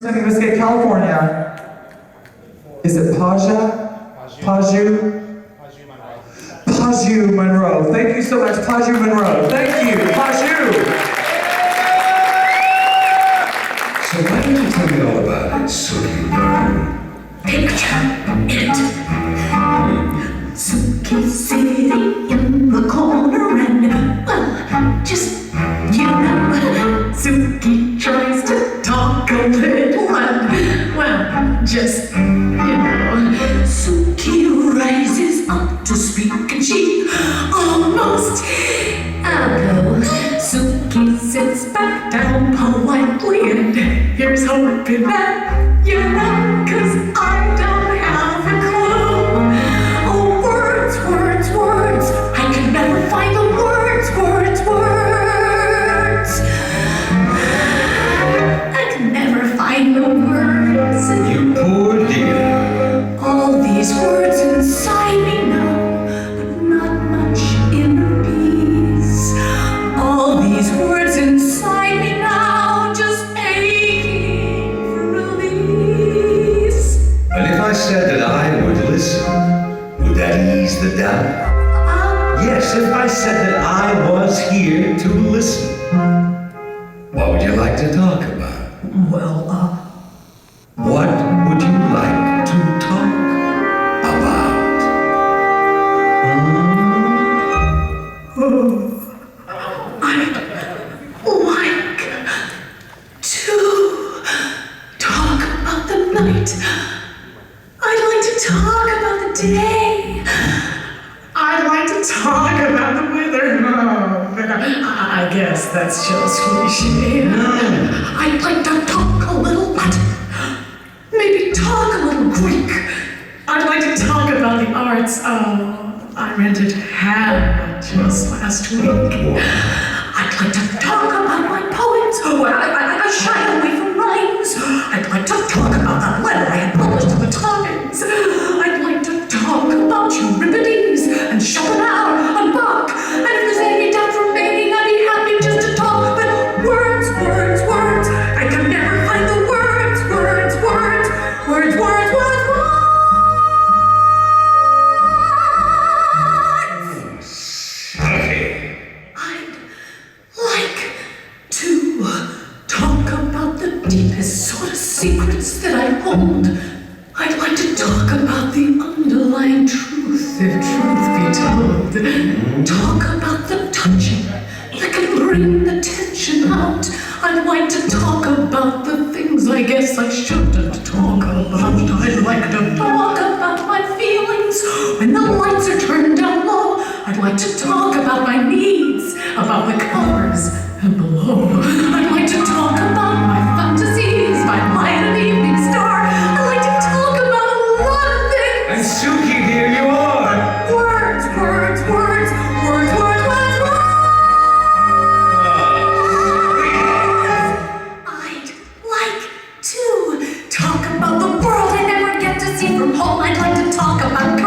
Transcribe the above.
Representing the state of California, is it Paju? Paju Munro. Thank you so much, Paju Munro. Thank you, Paju. So why don't you tell me all about it so you learn? Picture it. Suki sitting in the corner and, well, just, you know, Suki tries to talk a little and, well, just, you know, Suki rises up to speak and she almost, Suki sits back down politely and here's hoping that, you know, 'cause I don't have a clue. Oh, words, words, words. I can never find the words, words, words. I can never find the words. You poor dear. All these words inside me now, but not much inner peace. All these words inside me now, just aching for release. And if I said that I would listen, would that ease the doubt? Yes, if I said that I was here to listen, what would you like to talk about? Well, What would you like to talk about? I'd like to talk about the night. I'd like to talk about the day. I'd like to talk about the weather. No, but I guess that's just cliche. I'd like to talk a little Latin. Maybe talk a little Greek. I'd like to talk about the arts. I rented Hamlet just last week. I'd like to talk about my poems. Oh, I shy away from rhymes. I'd like to talk about that letter I had published in the Times. I'd like to talk about Euripides and Schopenhauer and Bach. And if there's any doubt remaining, I'd be happy just to talk. But words, words, words. I can never find the words, words, words, words, words, words, words. Okay. I'd like to talk about the deepest sort of secrets that I hold. I'd like to talk about the underlying truth, if truth be told. Talk about the touching that can bring the tension out. I'd like to talk about the things I guess I shouldn't talk about. I'd like to talk about my feelings when the lights are turned down low. I'd like to talk about my needs, about the colors and below. I'd like to talk about my fantasies, my light of the evening star. I'd like to talk about a lot of things. And Suki, here you are. Words, words, words, words, words, words, words. I'd like to talk about the world I never get to see from home. I'd like to talk about